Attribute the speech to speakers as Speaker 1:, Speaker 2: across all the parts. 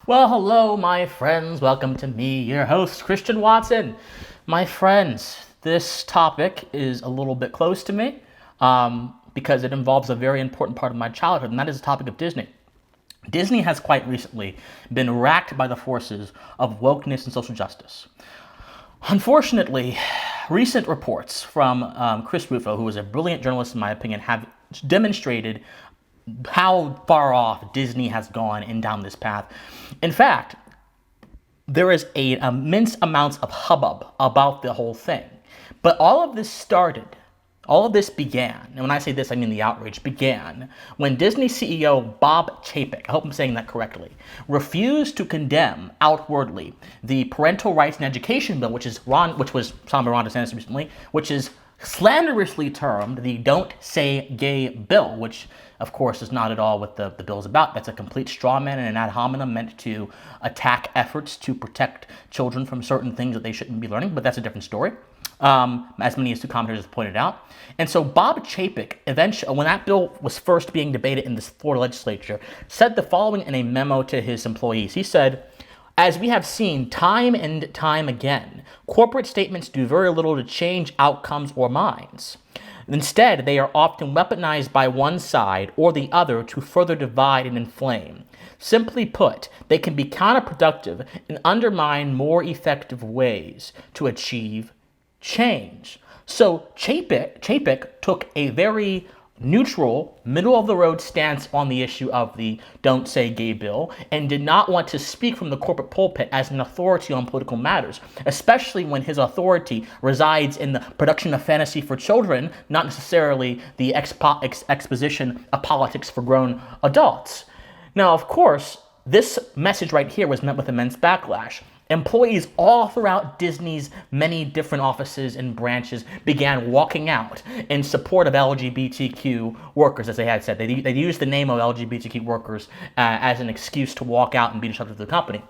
Speaker 1: Well, hello, my friends. Welcome to me, your host, Christian Watson. My friends, this topic is a little bit close to me because it involves a very important part of my childhood, and that is the topic of Disney. Disney has quite recently been racked by the forces of wokeness and social justice. Unfortunately, recent reports from Chris Rufo, who is a brilliant journalist in my opinion, have demonstrated how far off Disney has gone and down this path. In fact, there is an immense amounts of hubbub about the whole thing. But all of this began, and when I say this, I mean the outrage began, when Disney CEO Bob Chapek, I hope I'm saying that correctly, refused to condemn outwardly the Parental Rights in Education bill, which was signed by Ron DeSantis recently, which is slanderously termed the Don't Say Gay bill, which of course is not at all what the bill is about. That's a complete straw man and an ad hominem meant to attack efforts to protect children from certain things that they shouldn't be learning, but that's a different story, as many as two commenters have pointed out. And so Bob Chapek, eventually, when that bill was first being debated in the Florida legislature, said the following in a memo to his employees. He said, "As we have seen time and time again, corporate statements do very little to change outcomes or minds. Instead, they are often weaponized by one side or the other to further divide and inflame. Simply put, they can be counterproductive and undermine more effective ways to achieve change." So Chapek took a very neutral, middle-of-the-road stance on the issue of the Don't Say Gay bill and did not want to speak from the corporate pulpit as an authority on political matters, especially when his authority resides in the production of fantasy for children, not necessarily the exposition of politics for grown adults. Now, of course, this message right here was met with immense backlash. Employees all throughout Disney's many different offices and branches began walking out in support of LGBTQ workers, as they had said. They used the name of LGBTQ workers as an excuse to walk out and be disruptive to the company,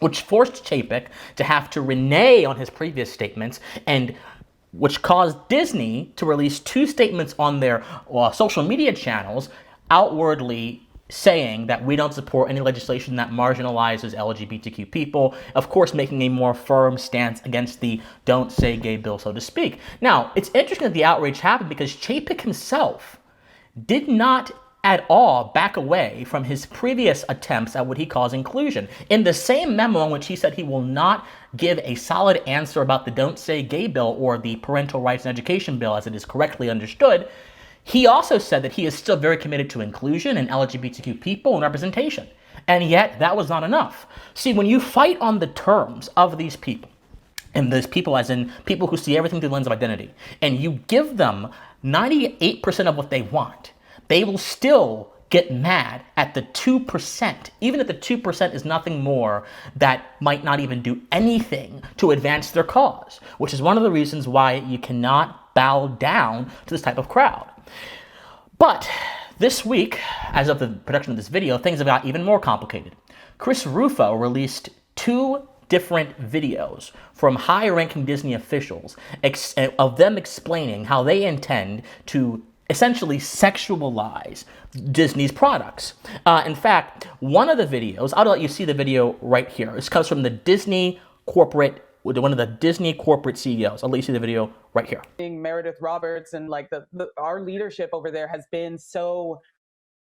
Speaker 1: which forced Chapek to have to renege on his previous statements, and which caused Disney to release two statements on their social media channels outwardly saying that we don't support any legislation that marginalizes LGBTQ people, of course making a more firm stance against the Don't Say Gay bill, so to speak. Now, it's interesting that the outrage happened because Chapek himself did not at all back away from his previous attempts at what he calls inclusion. In the same memo in which he said he will not give a solid answer about the Don't Say Gay bill or the Parental Rights in Education bill as it is correctly understood, he also said that he is still very committed to inclusion and LGBTQ people and representation. And yet, that was not enough. See, when you fight on the terms of these people, and those people as in people who see everything through the lens of identity, and you give them 98% of what they want, they will still get mad at the 2%, even if the 2% is nothing more that might not even do anything to advance their cause, which is one of the reasons why you cannot bow down to this type of crowd. But this week, as of the production of this video, things have got even more complicated. Chris Rufo released two different videos from high-ranking Disney officials of them explaining how they intend to essentially sexualize Disney's products. In fact, one of the videos, I'll let you see the video right here. This comes from one of the Disney corporate CEOs. I'll let you see the video right here.
Speaker 2: Meredith Roberts and like our leadership over there has been so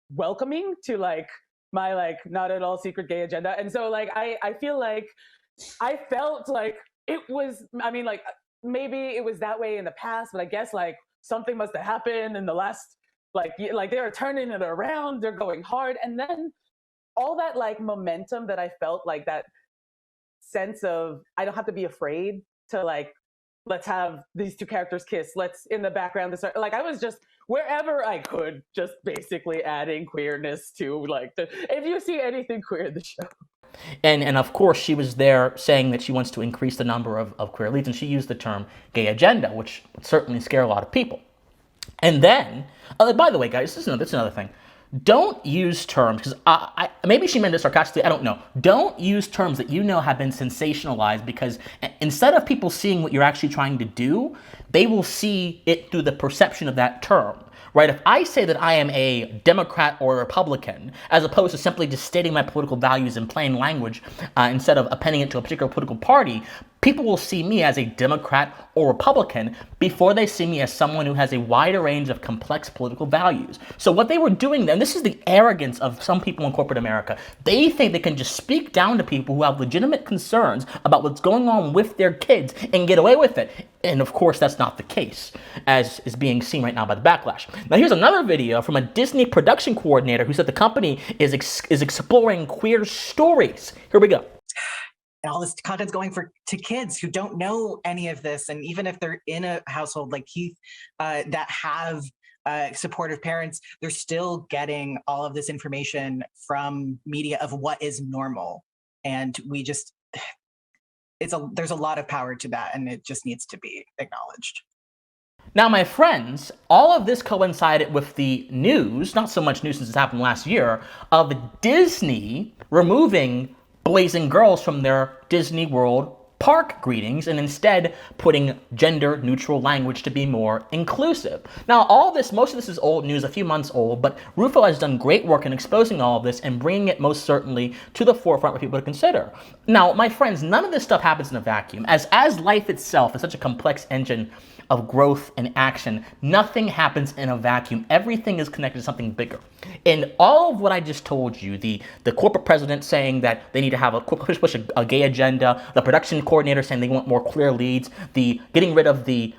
Speaker 2: welcoming to like my like not at all secret gay agenda. And so like I feel like I felt like it was, I mean, like maybe it was that way in the past, but I guess like something must have happened in the last like they're turning it around, they're going hard. And then all that like momentum that I felt, like that sense of I don't have to be afraid to like, let's have these two characters kiss, let's in the background to start, like I was just wherever I could just basically adding queerness to like if you see anything queer in the show.
Speaker 1: And of course she was there saying that she wants to increase the number of queer leads, and she used the term gay agenda, which would certainly scare a lot of people. And then, by the way guys, this is another thing. Don't use terms, because maybe she meant it sarcastically, I don't know. Don't use terms that you know have been sensationalized, because instead of people seeing what you're actually trying to do, they will see it through the perception of that term, right? If I say that I am a Democrat or a Republican, as opposed to simply just stating my political values in plain language, instead of appending it to a particular political party, people will see me as a Democrat or Republican before they see me as someone who has a wider range of complex political values. So what they were doing then, this is the arrogance of some people in corporate America. They think they can just speak down to people who have legitimate concerns about what's going on with their kids and get away with it. And of course, that's not the case, as is being seen right now by the backlash. Now, here's another video from a Disney production coordinator who said the company is exploring queer stories. Here we go.
Speaker 3: And all this content's going to kids who don't know any of this. And even if they're in a household like Keith that have supportive parents, they're still getting all of this information from media of what is normal. And there's a lot of power to that, and it just needs to be acknowledged.
Speaker 1: Now, my friends, all of this coincided with the news, not so much news since it happened last year, of Disney removing boys and girls from their Disney World park greetings and instead putting gender neutral language to be more inclusive. Now, most of this is old news, a few months old, but Rufo has done great work in exposing all of this and bringing it most certainly to the forefront for people to consider. Now, my friends, none of this stuff happens in a vacuum. As life itself is such a complex engine of growth and action, nothing happens in a vacuum. Everything is connected to something bigger. And all of what I just told you, the corporate president saying that they need to have push a gay agenda, the production coordinator saying they want more clear leads, the getting rid of the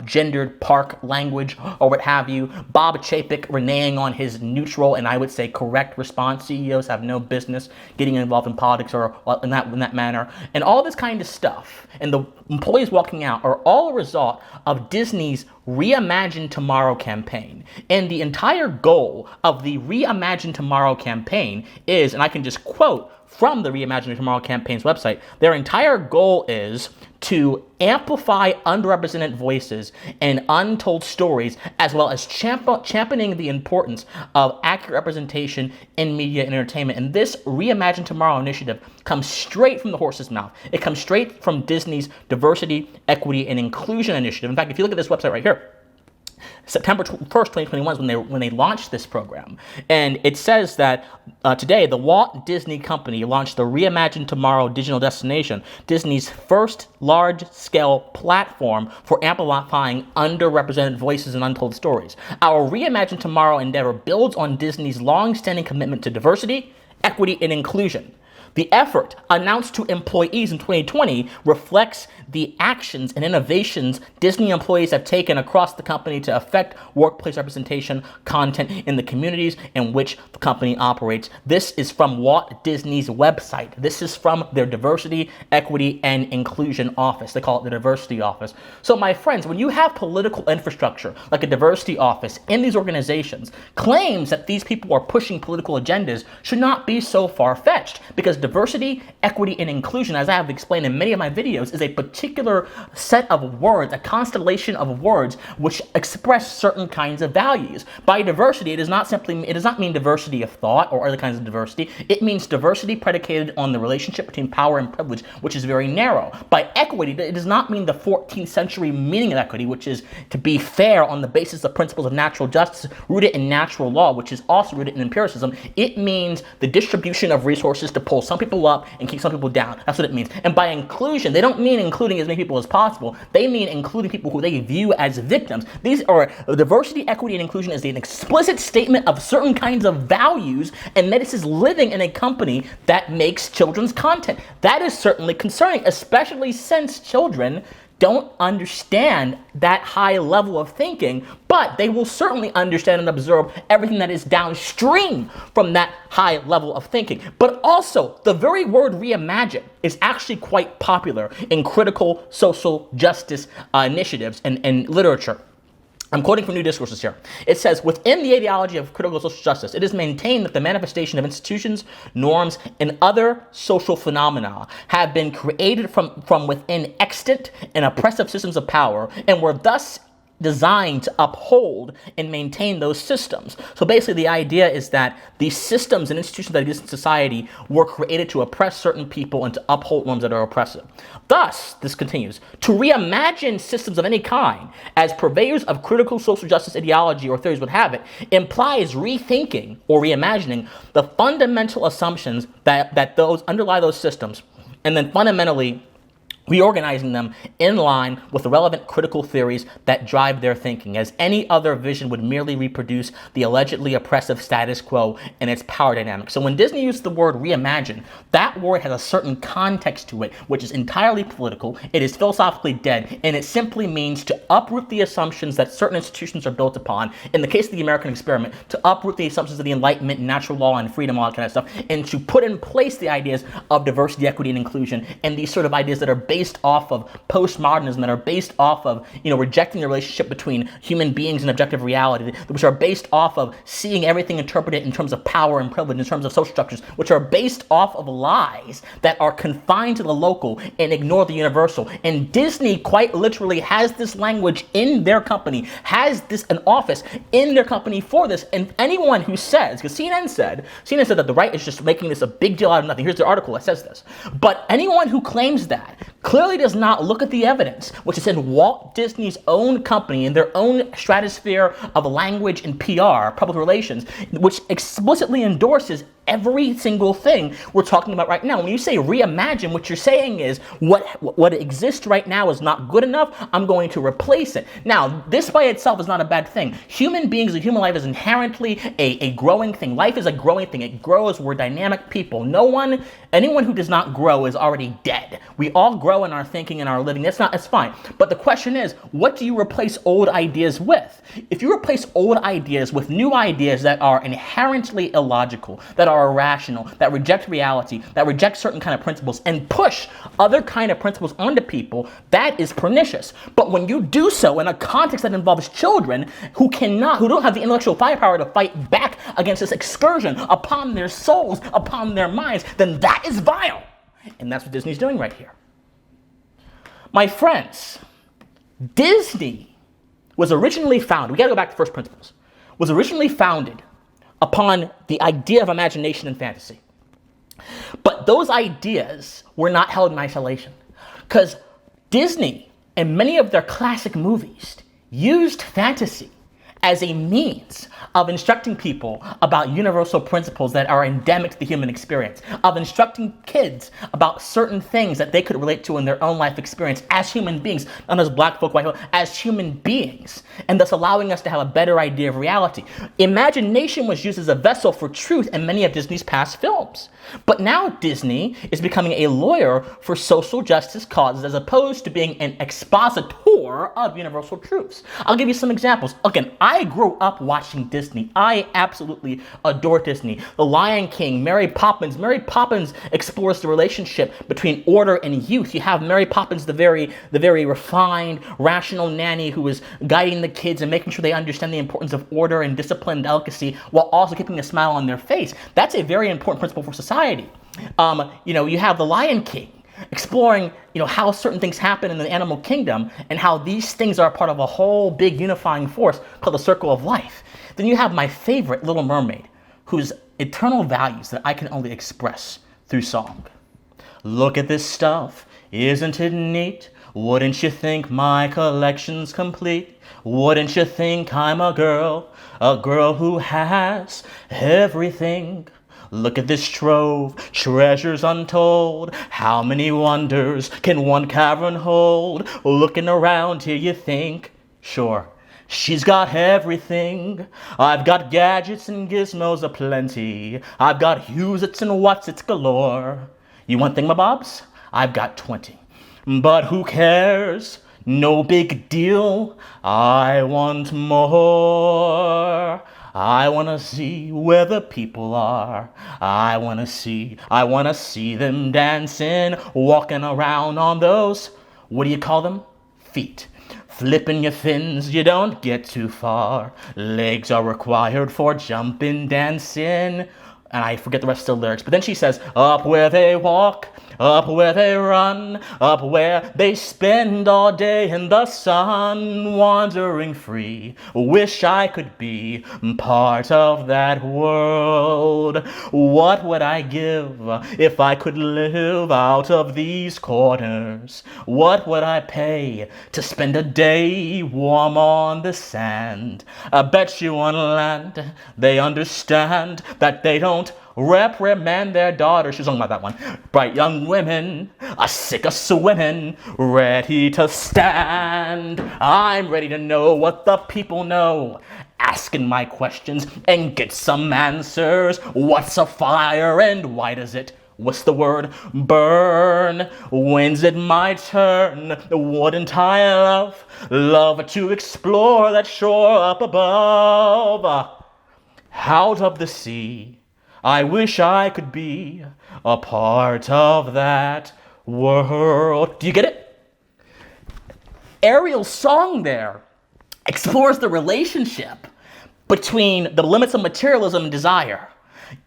Speaker 1: gendered park language or what have you, Bob Chapek reneging on his neutral and I would say correct response. CEOs have no business getting involved in politics or in that manner, and all this kind of stuff, and the employees walking out are all a result of Disney's Reimagine Tomorrow campaign. And the entire goal of the Reimagine Tomorrow campaign is, and I can just quote from the Reimagine Tomorrow campaign's website, their entire goal is to amplify underrepresented voices and untold stories, as well as championing the importance of accurate representation in media and entertainment. And this Reimagine Tomorrow initiative comes straight from the horse's mouth. It comes straight from Disney's Diversity, Equity, and Inclusion initiative. In fact, if you look at this website right here, September 1st, 2021 is when they launched this program. And it says that today, the Walt Disney Company launched the Reimagine Tomorrow digital destination, Disney's first large-scale platform for amplifying underrepresented voices and untold stories. Our Reimagine Tomorrow endeavor builds on Disney's long-standing commitment to diversity, equity, and inclusion. The effort, announced to employees in 2020, reflects the actions and innovations Disney employees have taken across the company to affect workplace representation content in the communities in which the company operates. This is from Walt Disney's website. This is from their Diversity, Equity, and Inclusion office. They call it the Diversity Office. So, my friends, when you have political infrastructure like a diversity office in these organizations, claims that these people are pushing political agendas should not be so far-fetched, because diversity, equity, and inclusion, as I have explained in many of my videos, is a particular set of words, a constellation of words which express certain kinds of values. By diversity, it does not mean diversity of thought or other kinds of diversity. It means diversity predicated on the relationship between power and privilege, which is very narrow. By equity, it does not mean the 14th century meaning of equity, which is to be fair on the basis of principles of natural justice rooted in natural law, which is also rooted in empiricism. It means the distribution of resources to pull some people up and keep some people down. That's what it means. And by inclusion, they don't mean including as many people as possible. They mean including people who they view as victims. These are diversity, equity, and inclusion is an explicit statement of certain kinds of values, and that this is living in a company that makes children's content. That is certainly concerning, especially since children don't understand that high level of thinking, but they will certainly understand and observe everything that is downstream from that high level of thinking. But also, the very word reimagine is actually quite popular in critical social justice initiatives and literature. I'm quoting from New Discourses here. It says, within the ideology of critical social justice, it is maintained that the manifestation of institutions, norms, and other social phenomena have been created from within extant and oppressive systems of power, and were thus designed to uphold and maintain those systems. So basically the idea is that these systems and institutions that exist in society were created to oppress certain people and to uphold norms that are oppressive. Thus, this continues, to reimagine systems of any kind as purveyors of critical social justice ideology or theories would have it, implies rethinking or reimagining the fundamental assumptions that those underlie those systems, and then fundamentally reorganizing them in line with the relevant critical theories that drive their thinking, as any other vision would merely reproduce the allegedly oppressive status quo and its power dynamic. So when Disney used the word reimagine, that word has a certain context to it, which is entirely political, it is philosophically dead, and it simply means to uproot the assumptions that certain institutions are built upon. In the case of the American experiment, to uproot the assumptions of the Enlightenment, natural law, and freedom, all that kind of stuff, and to put in place the ideas of diversity, equity, and inclusion, and these sort of ideas that are based off of postmodernism, that are based off of, rejecting the relationship between human beings and objective reality, which are based off of seeing everything interpreted in terms of power and privilege, in terms of social structures, which are based off of lies that are confined to the local and ignore the universal. And Disney quite literally has this language in their company, has this an office in their company for this. And anyone who says, because CNN said that the right is just making this a big deal out of nothing. Here's the article that says this. But anyone who claims that clearly does not look at the evidence, which is in Walt Disney's own company, in their own stratosphere of language and PR, public relations, which explicitly endorses every single thing we're talking about right now. When you say reimagine, what you're saying is what exists right now is not good enough. I'm going to replace it. Now, this by itself is not a bad thing. Human beings and human life is inherently a growing thing. Life is a growing thing. It grows. We're dynamic people. Anyone who does not grow is already dead. We all grow in our thinking and our living. That's fine. But the question is, what do you replace old ideas with? If you replace old ideas with new ideas that are inherently illogical, that are irrational, that reject reality, that reject certain kind of principles, and push other kind of principles onto people, that is pernicious. But when you do so in a context that involves children who don't have the intellectual firepower to fight back against this excursion upon their souls, upon their minds, then that is vile. And that's what Disney's doing right here. My friends, Disney was originally founded, we gotta go back to first principles, was originally founded upon the idea of imagination and fantasy. But those ideas were not held in isolation, because Disney and many of their classic movies used fantasy as a means of instructing people about universal principles that are endemic to the human experience, of instructing kids about certain things that they could relate to in their own life experience as human beings, not as black folk, white folk, as human beings, and thus allowing us to have a better idea of reality. Imagination was used as a vessel for truth in many of Disney's past films. But now Disney is becoming a lawyer for social justice causes as opposed to being an expositor of universal truths. I'll give you some examples. Again, I grew up watching Disney. I absolutely adore Disney. The Lion King, Mary Poppins. Mary Poppins explores the relationship between order and youth. You have Mary Poppins, the very refined, rational nanny who is guiding the kids and making sure they understand the importance of order and discipline and delicacy while also keeping a smile on their face. That's a very important principle for society. You have the Lion King exploring, how certain things happen in the animal kingdom and how these things are part of a whole big unifying force called the circle of life. Then you have my favorite Little Mermaid, whose eternal values that I can only express through song. Look at this stuff, isn't it neat? Wouldn't you think my collection's complete? Wouldn't you think I'm a girl who has everything? Look at this trove, treasures untold. How many wonders can one cavern hold? Looking around here you think, sure, she's got everything. I've got gadgets and gizmos aplenty. I've got Hewsits and Watsits galore. You want thingamabobs? I've got 20. But who cares? No big deal. I want more. I want to see where the people are. I want to see them dancing, walking around on those, what do you call them? Feet. Flipping your fins, you don't get too far. Legs are required for jumping, dancing. And I forget the rest of the lyrics. But then she says, up where they walk, Up where they run, up where they spend all day in the sun, wandering free. Wish I could be part of that world. What would I give if I could live out of these corners? What would I pay to spend a day warm on the sand? I bet you on land they understand that they don't reprimand their daughters. She's talking about that one. Bright young women are sick of swimming, ready to stand. I'm ready to know what the people know, asking my questions and get some answers. What's a fire and why does it, what's the word, burn? When's it my turn? Wouldn't I love to explore that shore up above? Out of the sea, I wish I could be a part of that world. Do you get it? Ariel's song there explores the relationship between the limits of materialism and desire,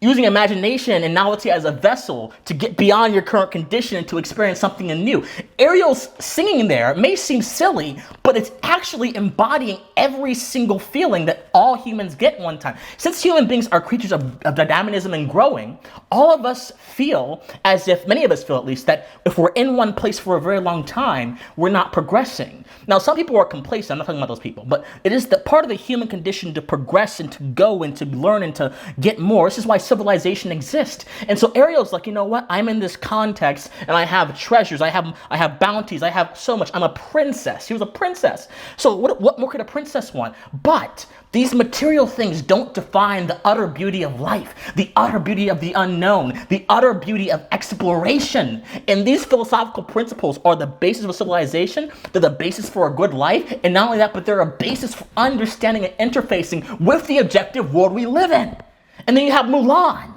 Speaker 1: using imagination and novelty as a vessel to get beyond your current condition and to experience something new. Ariel's singing there may seem silly, but it's actually embodying every single feeling that all humans get one time. Since human beings are creatures of dynamism and growing, all of us feel as if, many of us feel at least, that if we're in one place for a very long time, we're not progressing. Now, some people are complacent. I'm not talking about those people, but it is the part of the human condition to progress and to go and to learn and to get more. This is why civilization exists. And so Ariel's like, you know what? I'm in this context and I have treasures. I have bounties. I have so much. I'm a princess. She was a princess. So what more could a princess want? But these material things don't define the utter beauty of life, the utter beauty of the unknown, the utter beauty of exploration. And these philosophical principles are the basis of a civilization. They're the basis for a good life. And not only that, but they're a basis for understanding and interfacing with the objective world we live in. And then you have Mulan.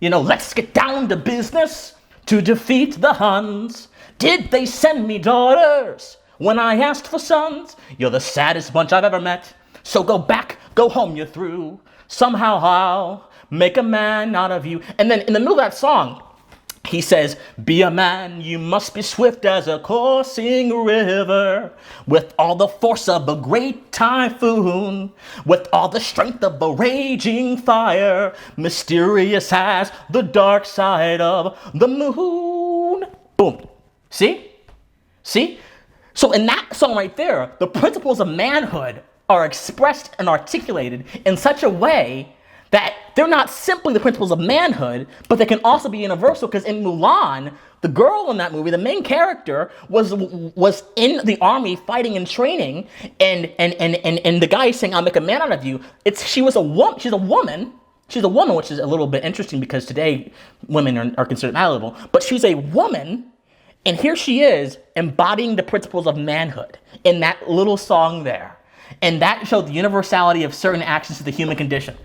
Speaker 1: You know, let's get down to business to defeat the Huns. Did they send me daughters when I asked for sons? You're the saddest bunch I've ever met. So go back, go home, you're through. Somehow I'll make a man out of you. And then in the middle of that song, he says, be a man, you must be swift as a coursing river, with all the force of a great typhoon, with all the strength of a raging fire, mysterious as the dark side of the moon. Boom. See? See? So in that song right there, the principles of manhood are expressed and articulated in such a way that they're not simply the principles of manhood, but they can also be universal, because in Mulan, the girl in that movie, the main character, was in the army fighting and training, and the guy is saying, I'll make a man out of you. She's a woman, which is a little bit interesting because today women are considered malleable, but she's a woman, and here she is embodying the principles of manhood in that little song there. And that showed the universality of certain actions to the human condition.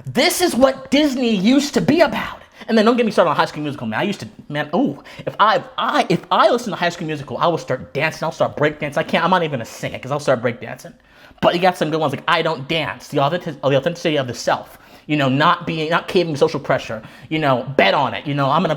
Speaker 1: This is what Disney used to be about. And then don't get me started on High School Musical, man. If I listen to High School Musical, I will start dancing. I'll start breakdancing. I'm not even gonna sing it because I'll start breakdancing. But you got some good ones like I Don't Dance, the authenticity of the self. You know, not caving to social pressure. You know, bet on it. You know, I'm gonna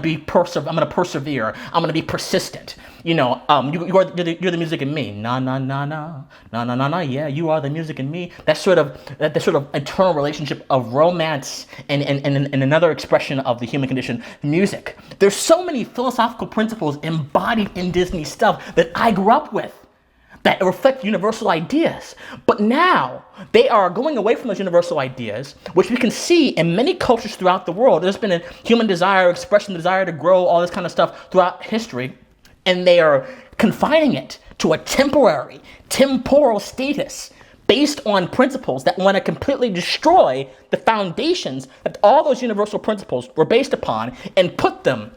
Speaker 1: persevere. I'm gonna be persistent. You know, you're the music in me. Na na na na na na na na. Yeah, you are the music in me. That sort of eternal relationship of romance and another expression of the human condition, music. There's so many philosophical principles embodied in Disney stuff that I grew up with, that reflect universal ideas. But now, they are going away from those universal ideas, which we can see in many cultures throughout the world. There's been a human desire, expression, desire to grow, all this kind of stuff throughout history, and they are confining it to a temporal status based on principles that want to completely destroy the foundations that all those universal principles were based upon and put them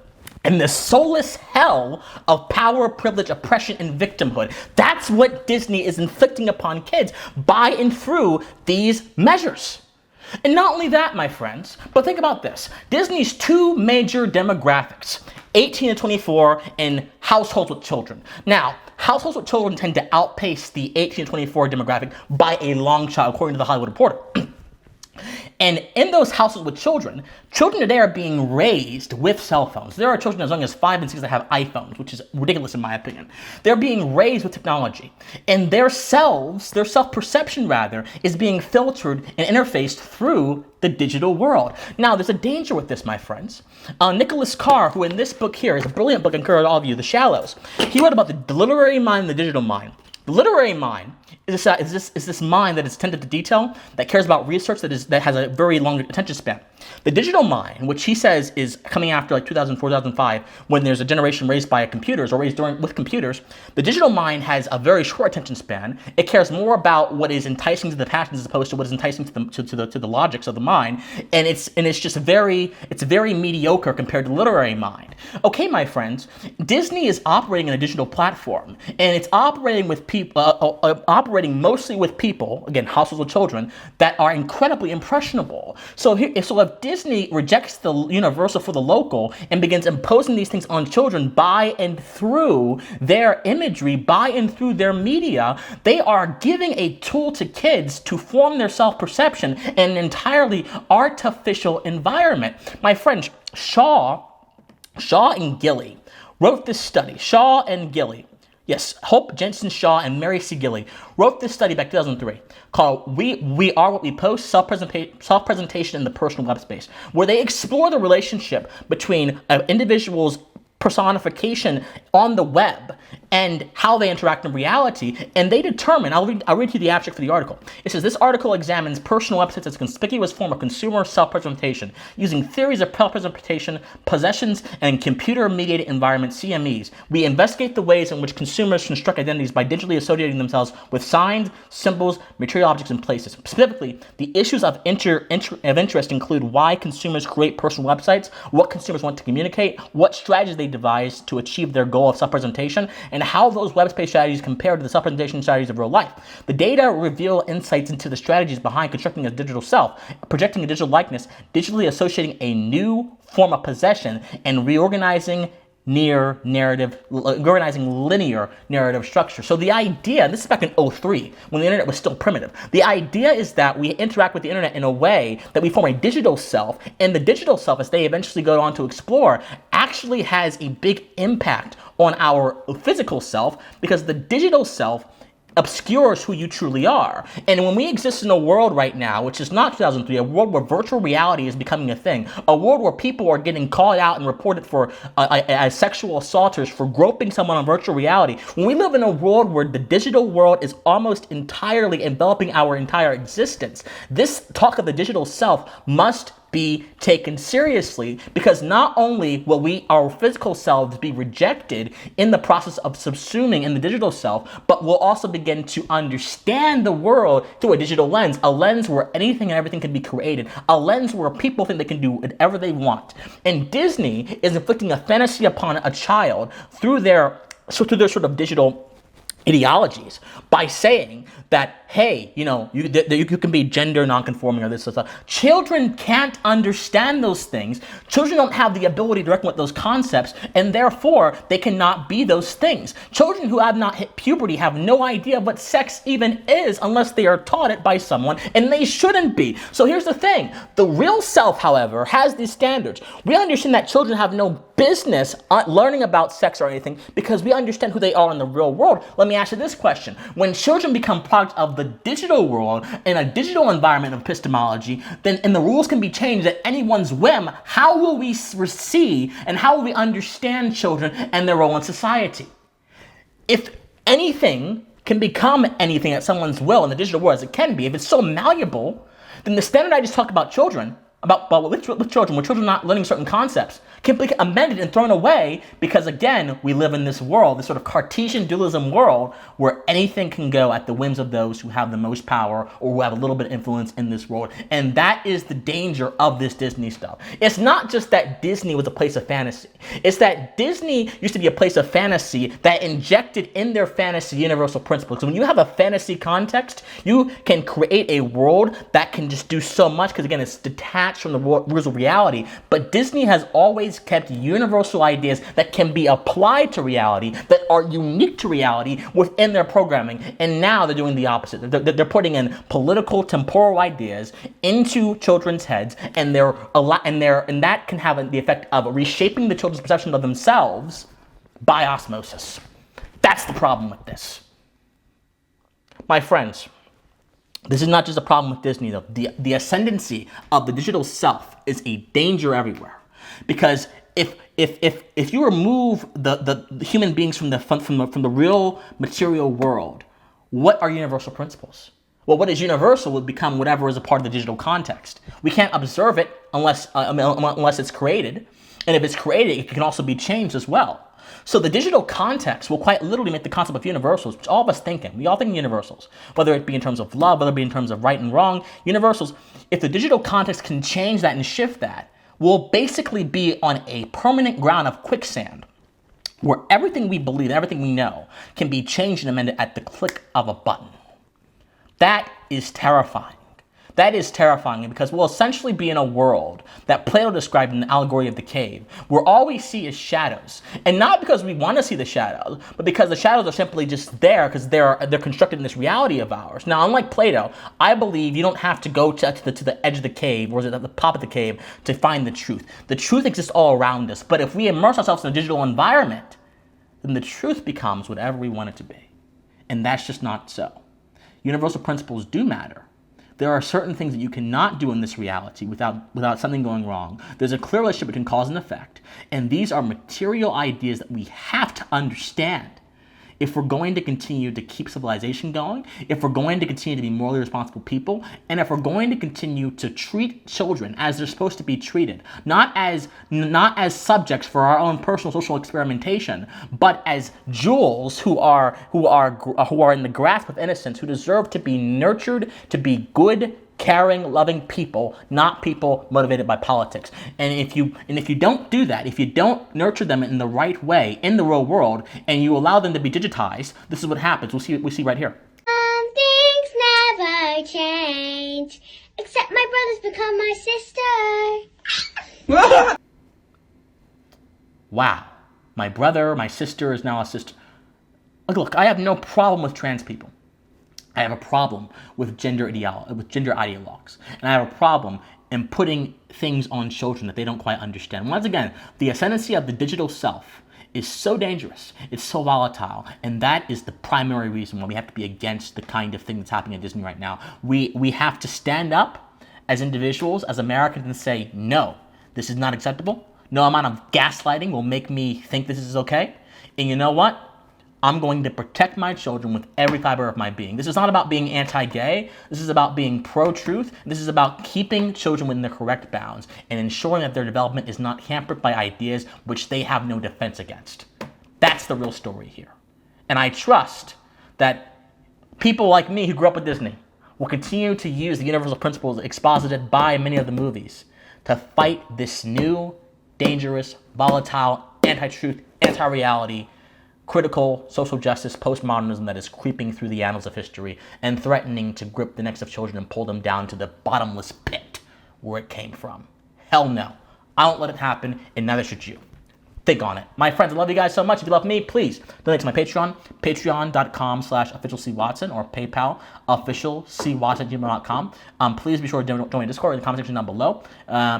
Speaker 1: in the soulless hell of power, privilege, oppression, and victimhood. That's what Disney is inflicting upon kids by and through these measures. And not only that, my friends, but think about this. Disney's two major demographics, 18 to 24 and households with children. Now, households with children tend to outpace the 18 to 24 demographic by a long shot, according to the Hollywood Reporter. And in those households with children today are being raised with cell phones. There are children as young as 5 and 6 that have iPhones, which is ridiculous in my opinion. They're being raised with technology, and their self-perception rather, is being filtered and interfaced through the digital world. Now, there's a danger with this, my friends. Nicholas Carr, who in this book here is a brilliant book, I encourage all of you, The Shallows, he wrote about the literary mind and the digital mind. The literary mind is this mind that is tended to detail, that cares about research, that has a very long attention span. The digital mind, which he says is coming after like 2004, 2005, when there's a generation raised by computers or raised with computers, the digital mind has a very short attention span. It cares more about what is enticing to the passions as opposed to what is enticing to the logics of the mind, and it's just very mediocre compared to the literary mind. Okay, my friends, Disney is operating in a digital platform, and it's operating with people, operating mostly with people, again, households with children, that are incredibly impressionable. So if Disney rejects the universal for the local and begins imposing these things on children by and through their imagery, by and through their media, they are giving a tool to kids to form their self-perception in an entirely artificial environment. My friends, Shaw and Gilley wrote this study. Shaw and Gilley. Yes, Hope Jensen Shaw and Mary C. Gilley wrote this study back in 2003 called We Are What We Post, Self-Presentation in the Personal Web Space, where they explore the relationship between an individual's personification on the web and how they interact in reality. And they determine, I'll read you the abstract for the article. It says, this article examines personal websites as a conspicuous form of consumer self-presentation using theories of self-presentation, possessions, and computer-mediated environment, CMEs. We investigate the ways in which consumers construct identities by digitally associating themselves with signs, symbols, material objects, and places. Specifically, the issues of interest include why consumers create personal websites, what consumers want to communicate, what strategies they devise to achieve their goal of self-presentation, and how those web space strategies compare to the self-presentation strategies of real life. The data reveal insights into the strategies behind constructing a digital self, projecting a digital likeness, digitally associating a new form of possession, and reorganizing linear narrative structure. So the idea, and this is back in 2003, when the internet was still primitive, the idea is that we interact with the internet in a way that we form a digital self, and the digital self, as they eventually go on to explore, actually has a big impact on our physical self, because the digital self obscures who you truly are. And when we exist in a world right now, which is not 2003, a world where virtual reality is becoming a thing, a world where people are getting called out and reported for as sexual assaulters for groping someone on virtual reality, when we live in a world where the digital world is almost entirely enveloping our entire existence, this talk of the digital self must be taken seriously, because not only will our physical selves be rejected in the process of subsuming in the digital self, but we'll also begin to understand the world through a digital lens, a lens where anything and everything can be created, a lens where people think they can do whatever they want. And Disney is inflicting a fantasy upon a child through their sort of digital ideologies by saying that, hey, you can be gender nonconforming or this stuff. Children can't understand those things. Children don't have the ability to reckon with those concepts, and therefore they cannot be those things. Children who have not hit puberty have no idea what sex even is unless they are taught it by someone, and they shouldn't be. So here's the thing. The real self, however, has these standards. We understand that children have no business learning about sex or anything because we understand who they are in the real world. Let me ask you this question. When children become product of the digital world in a digital environment of epistemology, and the rules can be changed at anyone's whim, how will we see and how will we understand children and their role in society? If anything can become anything at someone's will in the digital world as it can be, if it's so malleable, then the standard I just talked about children, with children not learning certain concepts, can be amended and thrown away because, again, we live in this world, this sort of Cartesian dualism world where anything can go at the whims of those who have the most power or who have a little bit of influence in this world. And that is the danger of this Disney stuff. It's not just that Disney was a place of fantasy. It's that Disney used to be a place of fantasy that injected in their fantasy universal principles. So when you have a fantasy context, you can create a world that can just do so much because, again, it's detached detached from the rules of reality, but Disney has always kept universal ideas that can be applied to reality, that are unique to reality within their programming. And now they're doing the opposite. They're putting in political, temporal ideas into children's heads, and that can have the effect of reshaping the children's perception of themselves by osmosis. That's the problem with this. My friends, this is not just a problem with Disney, though. The ascendancy of the digital self is a danger everywhere. Because if you remove the human beings from the real material world, what are universal principles? Well, what is universal would become whatever is a part of the digital context. We can't observe it unless it's created. And if it's created, it can also be changed as well. So the digital context will quite literally make the concept of universals, which all of us think in. We all think in universals, whether it be in terms of love, whether it be in terms of right and wrong. Universals, if the digital context can change that and shift that, will basically be on a permanent ground of quicksand, where everything we believe, everything we know, can be changed and amended at the click of a button. That is terrifying. That is terrifying because we'll essentially be in a world that Plato described in the allegory of the cave, where all we see is shadows. And not because we want to see the shadows, but because the shadows are simply just there because they're constructed in this reality of ours. Now, unlike Plato, I believe you don't have to go to the edge of the cave or at the top of the cave to find the truth. The truth exists all around us. But if we immerse ourselves in a digital environment, then the truth becomes whatever we want it to be. And that's just not so. Universal principles do matter. There are certain things that you cannot do in this reality without something going wrong. There's a clear relationship between cause and effect. And these are material ideas that we have to understand if we're going to continue to keep civilization going, if we're going to continue to be morally responsible people, and if we're going to continue to treat children as they're supposed to be treated, not as subjects for our own personal social experimentation, but as jewels who are in the grasp of innocence, who deserve to be nurtured, to be good, caring, loving people, not people motivated by politics. And if you don't do that, if you don't nurture them in the right way in the real world, and you allow them to be digitized, this is what happens. We see right here.
Speaker 4: Some things never change, except my brother's become my sister.
Speaker 1: Wow, my brother, my sister is now a sister. Look, I have no problem with trans people. I have a problem with gender ideologues. And I have a problem in putting things on children that they don't quite understand. Once again, the ascendancy of the digital self is so dangerous. It's so volatile. And that is the primary reason why we have to be against the kind of thing that's happening at Disney right now. We have to stand up as individuals, as Americans, and say, no, this is not acceptable. No amount of gaslighting will make me think this is okay. And you know what? I'm going to protect my children with every fiber of my being. This is not about being anti-gay. This is about being pro-truth. This is about keeping children within the correct bounds and ensuring that their development is not hampered by ideas which they have no defense against. That's the real story here. And I trust that people like me who grew up with Disney will continue to use the universal principles exposited by many of the movies to fight this new, dangerous, volatile, anti-truth, anti-reality, critical social justice postmodernism that is creeping through the annals of history and threatening to grip the necks of children and pull them down to the bottomless pit where it came from. Hell no. I won't let it happen, and neither should you. Think on it. My friends, I love you guys so much. If you love me, please donate to my Patreon, patreon.com/officialcwatson, or PayPal, officialcwatson@gmail.com. Please be sure to join my Discord in the comment section down below.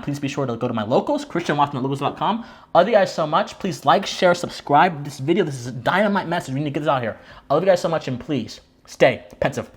Speaker 1: Please be sure to go to my locals, christianwatson.locals.com. I love you guys so much. Please like, share, subscribe to this video. This is a dynamite message. We need to get this out here. I love you guys so much, and please stay pensive.